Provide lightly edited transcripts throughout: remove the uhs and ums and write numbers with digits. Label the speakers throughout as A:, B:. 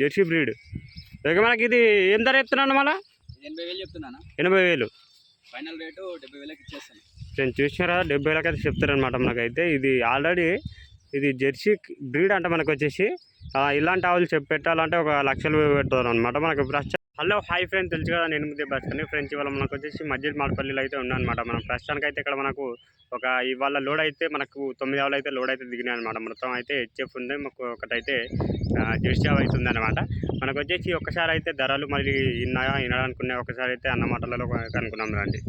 A: Jersey breed. Okay, మనకి ఇది ఏం ధర చెప్తున్నాను మళ్ళీ?
B: 80,000 చెప్తున్నాను.
A: 80,000
B: ఫైనల్ రేటు 70,000కి ఇచ్చేస్తాను.
A: నేను చూసినారా 70,000కి అయితే చెప్తారనమాట మనకైతే. ఇది ఆల్రెడీ ఇది జెర్సీ బ్రీడ్ అంటే మనకు వచ్చేసి ఇలాంటి ఆవులు పెట్టాలంటే 1,00,000 పెడతారు అనమాట మనకు. హలో హాయ్ ఫ్రెండ్స్, తెలుసు కదా నేను ముందే బస్కని ఫ్రెండ్స్. ఇవాళ మనకు వచ్చేసి మధ్యలో మాడపల్లిలో అయితే ఉన్నాయన్నమాట. మనం ప్రస్తుతానికి అయితే ఇక్కడ మనకు ఇవాళ లోడ్ అయితే మనకు 9 ఆవులు అయితే లోడ్ అయితే దిగినాయి అనమాట. మొత్తం అయితే హెచ్ఎఫ్ ఉంది, మాకు ఒకటైతే జెర్సీ ఆవు అవుతుంది అనమాట. మనకు వచ్చేసి ఒకసారి అయితే ధరలు మళ్ళీ వినాలనుకునే ఒకసారి అయితే అన్నమాటలలో కనుక్కున్నాం రండి.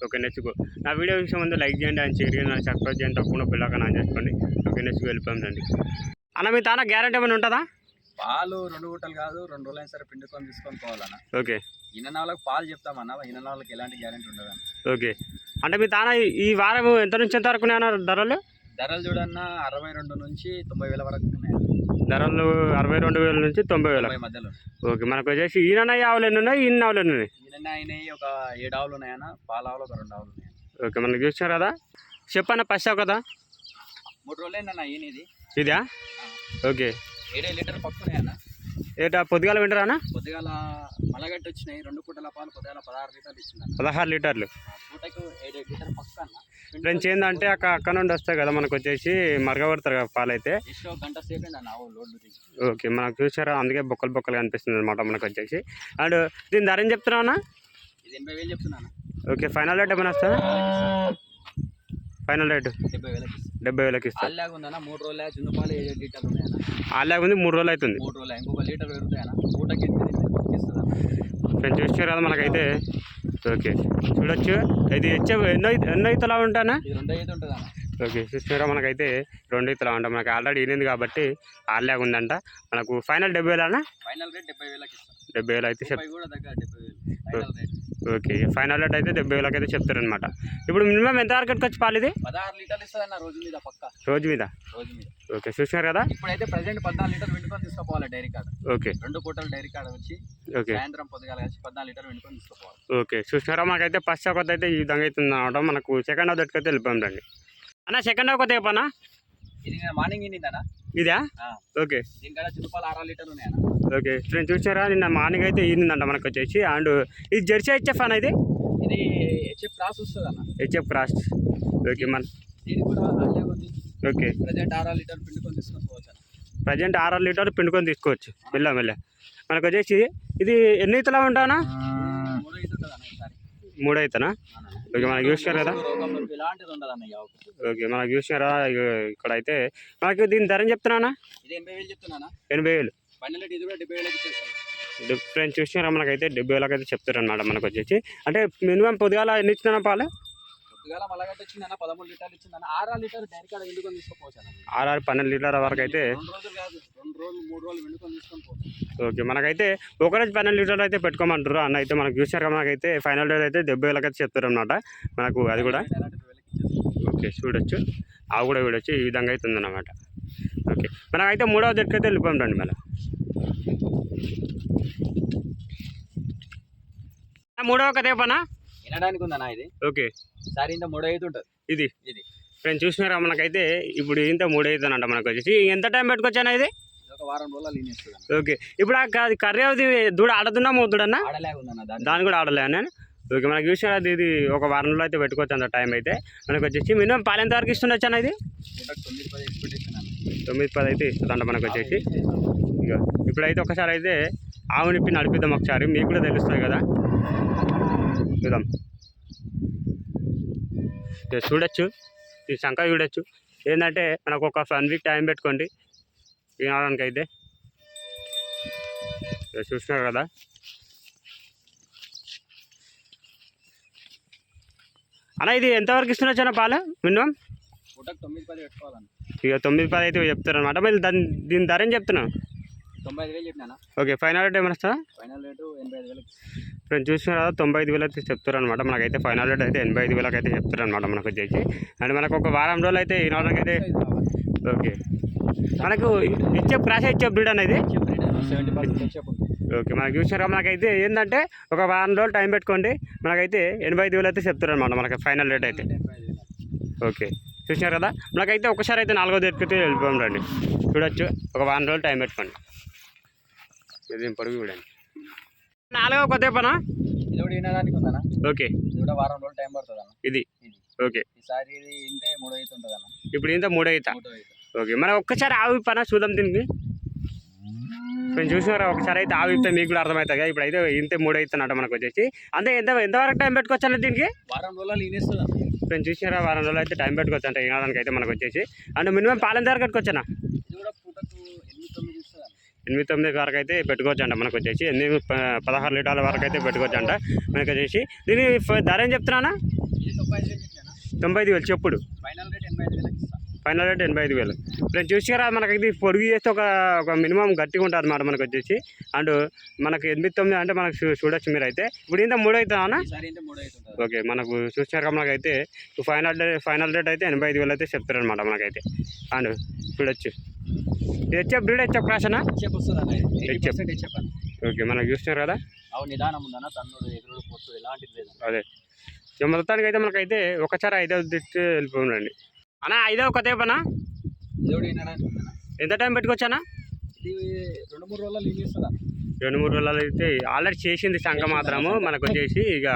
A: ఓకే, నెక్స్ట్ నా వీడియో విషయం ముందు లైక్ చేయండి అండ్ షేర్ చేయండి, సబ్స్క్రైబ్ చేయండి, తప్పకుండా బెల్ ఆన్ చేసుకోండి. ఓకే, నెక్స్ట్ వెళ్ళిపోయాం రండి. అన్న మీ తాన గ్యారెంటీ ఏమైనా ఉంటుందా?
B: పాలు 2 గుట్టలు కాదు, 2 రోజులైనా సరే పిండుకొని తీసుకొని పోవాలన్న.
A: ఓకే,
B: ఈననాళ్ళకి పాలు చెప్తామన్న, ఈననాళ్ళకి ఎలాంటి గ్యారెంటీ ఉండదన్న.
A: ఓకే, అంటే మీ తాన ఈ వారం ఎంత నుంచి ఎంత వరకు ఉన్నాయన్న ధరలు?
B: ధరలు చూడన్న 62 నుంచి 90,000 వరకు ఉన్నాయి
A: ధరలు. 62,000 నుంచి 90,000
B: మధ్యలో.
A: ఓకే, మనకు వచ్చేసి ఈయన ఆవులు ఎన్ని ఉన్నాయి, ఇన్ని ఆవులు ఎన్ని ఉన్నాయి?
B: ఈయన అయినాయి ఒక 7 ఆవులు ఉన్నాయన్న, పాల ఆవులు ఒక 2 ఆవులు ఉన్నాయి.
A: ఓకే, మనకు చూసారు కదా. చెప్పన్న ఫస్ట్ కదా
B: 3 రోజులైందన్న ఈయనది.
A: ఇదా? ఓకే,
B: 7 లీటర్ పక్కున్నాయన్న.
A: ఏటా పొద్దుగాల వింటారా అన్న?
B: పొద్దుగాల మలగట్టి వచ్చినాయి 2 పూటల పాలు, పొద్దుగాల 16 లీటర్లు ఇచ్చిందన్న.
A: 16 లీటర్లు
B: పూటకు 7 లీటర్ పక్క అన్న.
A: ఫ్రెండ్స్ ఏంటంటే అక్కడ నుండి వస్తాయి కదా మనకు వచ్చేసి మరగబడతారు కదా పాలు అయితే.
B: జస్ట్ 1 గంట సేపు అన్న లోడ్లు దిగి.
A: ఓకే, మనకు చూసారా, అందుకే బొక్కలు కనిపిస్తుంది అనమాట మనకు వచ్చేసి. అండ్ దీని ధర ఏం చెప్తున్నావు అన్న?
B: ఇది 80,000 చెప్తున్నాను.
A: ఓకే, ఫైనల్ రేట్ ఏమైనా వస్తుందా? ఫైనల్ రేటు
B: 70,000
A: ఇస్తాను.
B: ఆల్లాగా ఉందన్న. 3 రోజుల జున్ను పాలు 7 లీటర్లు ఉన్నాయన్న.
A: ఆల్లాగా ఉంది, 3 రోజులు అవుతుంది.
B: 3 రోజులు ఇంకొక లీటర్ పెరుగుతాయన్న. పూటకి 8 ఇస్తుంది.
A: ఫ్రెండ్స్ చూసారు కదా మనకైతే. ఓకే, చూడొచ్చు. ఇది ఎన్నో ఇతలా ఉంటానా?
B: ఇది 2 అయితే ఉంటుంది అన్న.
A: ఓకే, చూసారా మనకైతే 2 ఇతలా ఉంటాయి. మనకి ఆల్రెడీ ఈనింది కాబట్టి ఆల్లాగా ఉందంట. మనకు ఫైనల్ 70,000 అన్న.
B: ఫైనల్ రేట్ 70,000కి ఇస్తాను.
A: 70,000 అయితే
B: కూడా దగ్గర 70,000 final rate.
A: Okay, final rate అయితే 70,000 అయితే చెప్తారనమాట. ఇప్పుడు మినిమం ఎంత వరకు వచ్చి పాలు ఇది?
B: 16 లీటర్లు ఇస్తుంది అన్న రోజు మీద పక్క.
A: రోజు మీద. ఓకే, చూసారు కదా.
B: ఇప్పుడైతే ప్రెసెంట్ 14 లీటర్లు వెంటుకొని తీసుకోవాలి డైరీ కార్డు.
A: ఓకే,
B: 2 పూటలు డైరీ కార్డు వచ్చి
A: ఓకే
B: సాయంత్రం పొద్దుగాల వచ్చి 14 లీటర్లు వెంటుకొని తీసుకోవాలి.
A: ఓకే, చూసారా మనకైతే ఫస్ట్ కొత్త అయితే ఈ విధంగా అవుతుంది అనమాట. మనకు సెకండ్ హాఫ్ దొరికైతే వెళ్ళిపోయాం రండి అన్న. సెకండ్ హాఫ్ కొత్త చెప్పనా?
B: ఇది మార్నింగ్ ఇండిందన్నా.
A: ఇదా? ఓకే,
B: దీనికడ చుట్టుపాలు 6 లీటర్లు ఉన్నాయన్న.
A: ఓకే, ఫ్రెండ్స్ చూసారా నిన్న మార్నింగ్ అయితే ఈనిందంట మనకు వచ్చేసి. అండ్ ఇది జెర్సీ హెచ్ఎఫ్ అన్న. ఇది
B: హెచ్ఎఫ్ క్రాస్ వస్తుంది అన్న.
A: HF cross. ఓకే, మన
B: దీనికి కూడా ఆల్లాగా ఉంది.
A: ఓకే,
B: ప్రజెంట్ 6 లీటర్లు పిండుకొని తీసుకొని పోవచ్చు.
A: ప్రజెంట్ 6 లీటర్లు పిండుకొని తీసుకోవచ్చు మెల్ల మనకు వచ్చేసి. ఇది ఎన్ని ఇతలా ఉంటానా?
B: 3 అయితే ఉంటుంది అన్న. ఈసారి
A: 3 అవుతానా? ఓకే, మనకు చూసారు కదా.
B: ఇలాంటిది ఉండదు అన్న.
A: ఓకే, మనకు చూసారా ఇక్కడ అయితే. మనకి దీని ధర చెప్తున్నానా?
B: ఇది 80,000 చెప్తున్నానా?
A: 80,000.
B: ఫైనల్ రేట్ ఇది కూడా 70,000కి ఇచ్చేస్తాను.
A: ఫ్రెండ్స్ చూసినారా మనకైతే 70,000 అయితే చెప్తారనమాట మనకు వచ్చేసి. అంటే మినిమం పొద్దుగాల ఎన్ని ఇచ్చిన పాలు?
B: పొద్దుగాల మలగట్ట వచ్చిందన్న 13 లీటర్లు ఇచ్చిందన్న. 6 లీటర్ డైరీ కార్డు వెండుకొని తీసుకోపోవచ్చు.
A: 12 లీటర్ల వరకు అయితే
B: 2 రోజులు కాదు, 2 రోజులు 3 రోజులు వెండుకొని తీసుకొని పోవచ్చు.
A: ఓకే, మనకైతే ఒకరోజు 12 లీటర్లు అయితే పెట్టుకోమంటారు అన్న. అయితే మనకు చూసారు మనకైతే ఫైనల్ రేట్ అయితే 70,000 అయితే చెప్తారనమాట మనకు. అది కూడా ఓకే, చూడొచ్చు. అవి కూడా చూడొచ్చు. ఈ విధంగా అయితే ఉందన్నమాట. ఓకే, మనకైతే 3వ దగ్గరికి వెళ్ళిపోయాం రండి మళ్ళీ. 3వ కథ చెప్పనా?
B: వినడానికి ఉందన్నా ఇది.
A: ఓకే,
B: సార్ ఇంత 3 అయితే ఉంటుంది.
A: ఇది ఫ్రెండ్స్ చూసినారా మనకైతే ఇప్పుడు ఇంత 3 అవుతుందంట మనకు వచ్చేసి. ఎంత టైం పెట్టుకొచ్చానా ఇది?
B: ఒక వారం రోజులు ఇస్తుంది.
A: ఓకే, ఇప్పుడు ఆ కర్రీ అవుతుంది దూడ ఆడుతున్నా మోతుడన్నా? దాన్ని కూడా ఆడలే నేను. ఓకే, మనకు చూసినా ఇది ఒక వారం రోజులు అయితే పెట్టుకోవచ్చు అంత టైం అయితే మనకు వచ్చేసి. మినిమం పాలు ఎంత వరకు ఇస్తుండొచ్చు అన్న? ఇది 9-10 అయితే ఇస్తుందంట మనకు వచ్చేసి. ఇక ఇప్పుడైతే ఒకసారి అయితే ఆవు నిప్పి నడిపిద్దాం ఒకసారి, మీకు కూడా తెలుస్తుంది కదా. చూద్దాం, చూడొచ్చు. ఈ శంఖ చూడొచ్చు. ఏంటంటే మనకు ఒక 1 వీక్ టైం పెట్టుకోండి వినడానికి అయితే. చూస్తున్నారు కదా. అన్న ఇది ఎంతవరకు ఇస్తుండొచ్చు అన్న పాలు మినిమం?
B: పూటకు 9-10 పెట్టుకోవాలన్న.
A: ఇక 9-10 అయితే చెప్తారనమాట. మరి దీని ధర ఏం చెప్తున్నాను?
B: 95,000 చెప్పినా.
A: ఓకే, ఫైనల్ రేట్ ఏమైనా వస్తుందా?
B: Final rate 85,000.
A: ఫ్రెండ్స్ చూసినా 95,000 అయితే చెప్తారనమాట మనకైతే. ఫైనల్ రేట్ అయితే 85,000 అయితే చెప్తారనమాట మనకు వచ్చేసి. అండ్ మనకు ఒక వారం రోజులు అయితే ఈనాటికి అయితే. ఓకే, మనకు ఇచ్చే క్రాస్ ఇచ్చే బ్రీడ్ అనేది. ఓకే, మనకు చూసారా మనకైతే ఏంటంటే ఒక వారం రోజులు టైం పెట్టుకోండి. మనకైతే 85,000 అయితే చెప్తారనమాట మనకి ఫైనల్ రేట్ అయితే. ఓకే, చూసినారు కదా. మనకైతే ఒకసారి అయితే 4వ దగ్గరికి వెళ్ళిపోయాం రండి. చూడొచ్చు. ఒక వారం రోజులు టైం పెట్టుకోండి. ఇది పొడుగు చూడండి. 4వ కొత్త పనా
B: ఇది కూడా వినడానికి ఉందన్న.
A: ఓకే.
B: ఇది కూడా వారం రోజులు టైం పడుతుంది అన్న.
A: ఇది ఓకే.
B: ఈసారి ఇది ఇంటే 3 అయితే ఉంటుంది అన్న.
A: ఇప్పుడు ఇంత 3 అవుతా.
B: 3 అయితే
A: ఓకే. మనం ఒక్కసారి ఆవి పనా చూద్దాం దీనికి. నేను చూసినారా ఒకసారి అయితే ఆవి ఇస్తే మీకు కూడా అర్థమవుతుంది కదా. ఇప్పుడు అయితే ఇంతే 3 అవుతున్నట్టు మనకు వచ్చేసి. అంటే ఎంతవరకు టైం పెట్టుకోవచ్చు అన్న దీనికి?
B: వారం రోజులు ఈనేస్తుంది అన్న.
A: నేను చూసినారా వారం రోజులు అయితే టైం పెట్టుకోవచ్చు అంటే వినడానికి అయితే మనకు వచ్చేసి. అంటే మినిమం పాలెంత వరకు కట్టుకోవచ్చా?
B: ఇది కూడా పూటకు 8-9 ఇస్తుంది అన్న.
A: 8-9 వరకు అయితే పెట్టుకోవచ్చు అంట మనకు వచ్చేసి. 16 లీటర్ల వరకు అయితే పెట్టుకోవచ్చు అంట మనకు వచ్చేసి. దీని ధర ఏం చెప్తున్నానా?
B: ఇది 95,000 చెప్పాను.
A: 95,000 చెప్పుడు.
B: ఫైనల్ రేట్ 85,000 ఇస్తాను.
A: Final rate 85,000. నేను చూసారా మనకి ఇది పొడుగు చేస్తే ఒక మినిమం గట్టిగా ఉంటుంది అన్నమాట మనకు వచ్చేసి. అండ్ మనకు 8-9 అంటే మనకు చూడొచ్చు మీరు అయితే. ఇప్పుడు ఇంత 3 అవుతుందా?
B: ఈసారి ఇంటే 3 అవుతుంది.
A: ఓకే. మనకు చూసినాక మనకైతే ఫైనల్ రేట్ అయితే 85,000 అయితే చెప్తారు అనమాట మనకైతే. అండ్ చూడొచ్చు ఇది హెచ్ఎఫ్ బ్రీడ్ హెచ్ఎఫ్ క్రాస్ అన్న.
B: హెచ్ఎఫ్ వస్తుంది అన్న. 80% హెచ్ఎఫ్ అన్న.
A: ఓకే. మనకు చూస్తున్నారు కదా.
B: అవును నిదానం ఉందన్న. తన్నుడు ఎగురుడు పొత్తు ఎలాంటిది లేదు.
A: అదే మొత్తానికి అయితే మనకైతే ఒకసారి 5వ దిట్టు వెళ్ళిపోండి అన్న. 5వ కొత్త పనా
B: ఇది కూడా వినడానికి ఉందన్న.
A: ఎంత టైం పెట్టుకోవచ్చా?
B: ఇది 2-3 రోజులు ఈనేస్తుంది అన్న.
A: 2-3 రోజులు అయితే ఆల్రెడీ చేసింది సంఖ మాత్రము మనకు వచ్చేసి. ఇక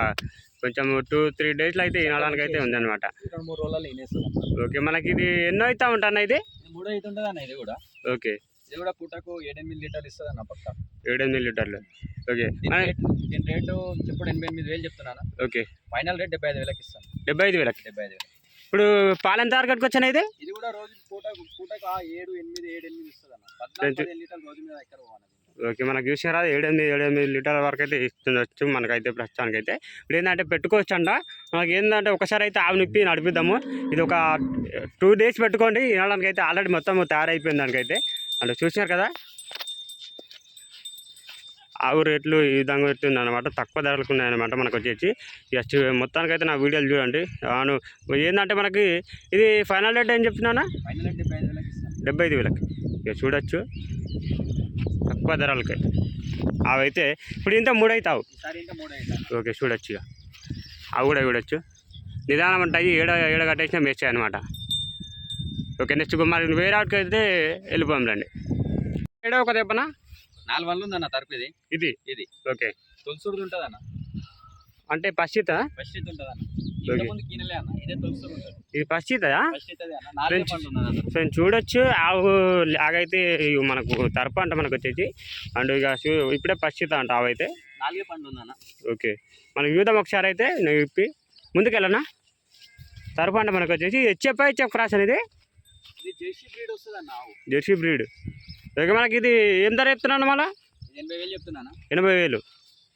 A: కొంచెం 2-3 డేస్లో అయితే వినడానికి అయితే ఉందన్నమాట.
B: 2-3 రోజులు ఈనేస్తుంది అన్న.
A: ఓకే. మనకి ఇది ఎన్నో అవుతా ఉంటా ఇది?
B: 3 అవుతుంటుంది అన్న. ఇది కూడా
A: ఓకే.
B: ఇది కూడా పూటకు 7-8 లీటర్లు ఇస్తుంది అన్న పక్క.
A: 7-8 లీటర్లు. ఓకే.
B: దీని రేటు చెప్పుడు 88,000 చెప్తున్నాను.
A: ఓకే.
B: ఫైనల్ రేట్ 75,000 ఇస్తాను.
A: 75,000.
B: 75,000.
A: ఇప్పుడు పాలు ఎంత వరకు కట్టుకొచ్చాను ఇది?
B: ఇది కూడా రోజు పూటకు 7-8 ఇస్తుంది అన్న. 14-15 లీటర్లు రోజు మీద ఎక్కడ పోవాలి.
A: ఓకే. మనకు చూసారా 7-8 లీటర్ల వరకు అయితే ఇస్తుండొచ్చు మనకైతే ప్రస్తుతానికి అయితే. ఇప్పుడు ఏంటంటే పెట్టుకోవచ్చు అంట. మనకి ఏంటంటే ఒకసారి అయితే ఆవు నిప్పి నడిపిద్దాము. ఇది ఒక 2 డేస్ పెట్టుకోండి. వినడానికి అయితే ఆల్రెడీ మొత్తం తయారైపోయింది దానికైతే. అంటే చూసినారు కదా ఆవు రేట్లు ఈ విధంగా పెడుతుంది అనమాట. తక్కువ ధరలకు ఉన్నాయన్నమాట మనకు వచ్చేసి. జస్ట్ మొత్తానికైతే నా వీడియోలు చూడండి. అవును ఏంటంటే మనకి ఇది ఫైనల్ రేట్ ఏం చెప్తున్నానా?
B: ఫైనల్ రేట్ 75,000 ఇస్తాను.
A: 75,000. ఇక చూడొచ్చు తక్కువ ధరలకి అవైతే. ఇప్పుడు ఇంత 3 అవుతావు.
B: ఈసారి ఇంకా 3 అవుతాయి.
A: ఓకే. చూడొచ్చు ఇక అవి కూడా చూడొచ్చు. నిదానం ఉంటాయి. ఏడ కట్టేసినా మేస్తాయి అనమాట. ఓకే. నెక్స్ట్ మరి వేరే వాటికి అయితే వెళ్ళిపోయాం రండి. 7వ కొత్త చెప్పనా?
B: 4 వన్లు ఉందన్న తరపు ఇది. ఇది
A: ఓకే.
B: తొలసూరుది ఉంటుంది అన్న.
A: అంటే పశ్చిత
B: ఫస్ట్ ఉంటుంది అన్న. ఇంతకుముందు కినలే అన్న. ఇదే తొలసూరు ఉంటుంది.
A: ఇది పశ్చిత
B: ఫస్ట్ అవుతుంది అన్న. 4 పండు ఉన్నది.
A: సో చూడొచ్చు ఆవు లాగైతే మనకు తరపు అంట మనకు వచ్చేసి. అండ్ ఇక ఇప్పుడే పశ్చిత అంట ఆవు అయితే.
B: 4 పండు ఉందన్న.
A: ఓకే. మనకు చూద్దాం ఒకసారి అయితే. నేను ఇప్పి ముందుకెళ్ళనా తరపు అంట మనకు వచ్చేసి. హెచ్ఎఫ్ క్రాస్ అనేది.
B: ఇది జెర్సీ బ్రీడ్ వస్తుంది అన్న ఆవు.
A: Jersey breed. ఓకే. మనకి ఇది ఏం ధర చెప్తున్నాను మళ్ళీ?
B: 80,000 చెప్తున్నాను.
A: 80,000.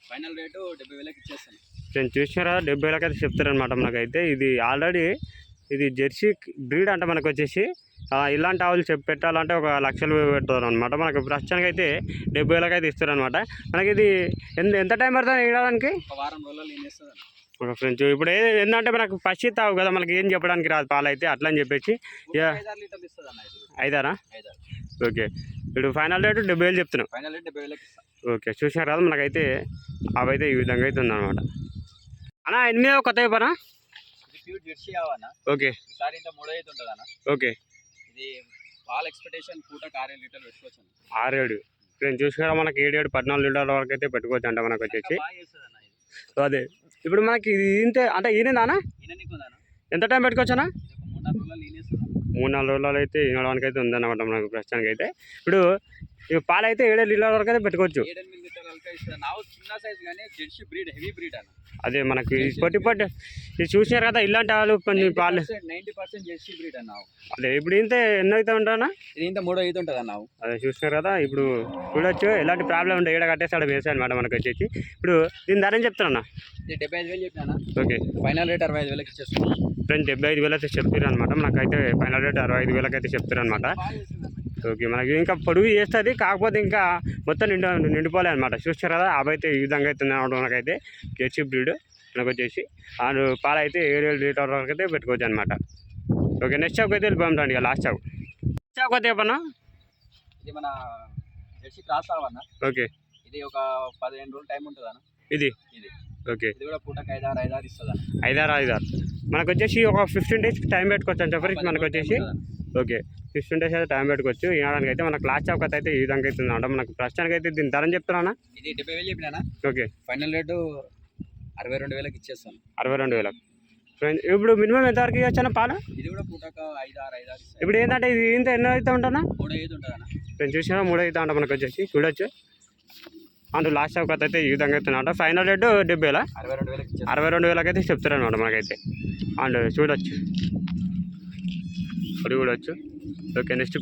B: ఫైనల్ రేటు 70,000 ఇచ్చేస్తాను.
A: నేను చూసినారా 70,000 అయితే చెప్తారనమాట మనకైతే. ఇది ఆల్రెడీ ఇది జెర్సీ బ్రీడ్ అంట మనకు వచ్చేసి. ఇలాంటి ఆవులు పెట్టాలంటే ఒక 1,00,000 పెడతారు అనమాట. మనకు ప్రస్తుతానికి అయితే 70,000 అయితే ఇస్తారనమాట. మనకి ఇది ఎంత టైం పడుతుంది వేయడానికి?
B: ఒక వారం రోజులు ఈనేస్తుంది అన్న.
A: ఒక ఫ్రెండ్స్ ఇప్పుడు ఏంటంటే మనకు పచ్చి తావు కదా మనకి ఏం చెప్పడానికి రాదు పాలు అయితే. అట్లా అని చెప్పేసి
B: 5-6 లీటర్లు ఇస్తుంది అన్న.
A: 5-6.
B: 5-6.
A: ఓకే. ఇప్పుడు ఫైనల్ రేటు 70,000 చెప్తున్నాం.
B: ఫైనల్ రేట్ 70,000 ఇస్తాను.
A: ఓకే. చూసినారు కదా మనకైతే అవైతే ఈ విధంగా అయితే ఉందన్నమాట. అన్న 8వ కొత్త పనా?
B: ఇది ప్యూర్ జెర్సీ ఆవు అన్న.
A: ఓకే.
B: ఈసారి ఇంకా 3 అయితే ఉంటుంది అన్న.
A: ఓకే.
B: ఇది పాల ఎక్స్పెక్టేషన్ పూటకు 6 లీటర్లు పెట్టుకోవచ్చు.
A: 6-7. నేను చూసినారా మనకి 7-14 లీటర్ల వరకు అయితే పెట్టుకోవచ్చు అంట మనకు వచ్చేసి.
B: బాగా చేస్తుంది అన్న ఇది.
A: సో అదే ఇప్పుడు మనకి ఇది ఇంతే అంటే ఈయనదానా?
B: ఈయననికి ఉందన్న.
A: ఎంత టైం పెట్టుకోవచ్చానా?
B: ఇది ఒక 3-4 రోజులు ఈనేస్తుంది అన్న.
A: 3-4 రోజులు అయితే వినడానికి అయితే ఉందన్నమాట మనకు ప్రస్తుతానికి అయితే. ఇప్పుడు ఇవి పాలు అయితే 7 లీటర్ల వరకు అయితే పెట్టుకోవచ్చు.
B: 7-8 లీటర్లు అల్కా ఇస్తుంది. నావు చిన్న సైజ్ కానీ జెర్సీ బ్రీడ్ హెవీ బ్రీడ్ అన్న.
A: అదే మనకి పొట్టి ఇది చూసినారు కదా ఇలాంటి ఆవులు కొంచెం పాలు
B: 90% జెర్సీ బ్రీడ్ అన్న.
A: అదే ఇప్పుడు ఇంతే ఎన్నో అయితే ఉంటానా?
B: ఇది ఇంత 3 అయితే ఉంటుంది అన్న.
A: అదే చూసినారు కదా. ఇప్పుడు చూడొచ్చు ఎలాంటి ప్రాబ్లం ఉంటే ఏడ కట్టేస్తాడు వేసాయి అనమాట మనకు వచ్చేసి. ఇప్పుడు దీని ధర ఏం చెప్తున్నా?
B: ఇది 75,000 చెప్పినా.
A: ఓకే.
B: ఫైనల్ రేట్ 65,000 ఇచ్చేస్తాను.
A: ఫ్రెండ్స్ 75,000 అయితే చెప్తారు అనమాట మనకైతే. ఫైనల్ రేట్ 65,000 అయితే చెప్తారు అనమాట. ఓకే. మనకి ఇంకా పొడుగు చేస్తుంది కాకపోతే ఇంకా మొత్తం నిండిపోలే అనమాట. చూస్తారు కదా అవైతే ఈ విధంగా అయితే మనకైతే జెర్సీ బ్రీడ్ మనకు వచ్చేసి. అండ్ పాలు అయితే 7 లీటర్ల వరకు అయితే పెట్టుకోవచ్చు అనమాట. ఓకే. నెక్స్ట్ షాప్కి అయితే వెళ్ళిపోయాం రండి. ఇక లాస్ట్ షాప్ అయితే చెప్పన్నా?
B: ఇది మన జెర్సీ క్రాస్ అవ్వన్న.
A: ఓకే.
B: ఇది ఒక 15 రోజులు టైం ఉంటుంది అన్న.
A: ఇది
B: ఇది
A: ఓకే.
B: ఇది కూడా పూటకు 5-6 ఇస్తుంది అన్న.
A: 5-6 మనకు వచ్చేసి ఒక 15 డేస్ టైం పెట్టుకోవచ్చు అని చెప్పేసి మనకు వచ్చేసి. ఓకే 15 డేస్ అయితే టైం పెట్టుకోవచ్చు. ఈనాడానికి అయితే మన క్లాస్ చాప్ అయితే ఈ విధంగా అయితే ఉందంట. మనకు ప్రస్తుతానికి అయితే దీని ధరని చెప్తున్నానా?
B: ఇది 70,000 చెప్పినా.
A: ఓకే,
B: ఫైనల్ రేటు 62,000కి ఇచ్చేస్తాను.
A: 62,000. ఫ్రెండ్స్ ఇప్పుడు మినిమం ఎంత వరకు ఇవ్వచ్చా పాలు?
B: ఇది కూడా పూటక 5-6 ఇస్తాయి.
A: ఇప్పుడు ఏంటంటే ఇది ఇంత ఎన్నో అయితే ఉంటానా?
B: 3-5 ఉంటుందన్న.
A: నేను చూసినా 3 అయితే అంట మనకు వచ్చేసి చూడొచ్చు. అంటూ లాస్ట్ చౌకత్ అయితే ఈ విధంగా అయితే అంట. ఫైనల్ రేటు 70,000, 62,000 అయితే చెప్తారు అనమాట మనకైతే. అండ్ చూడొచ్చు, అది చూడొచ్చు. Okay, next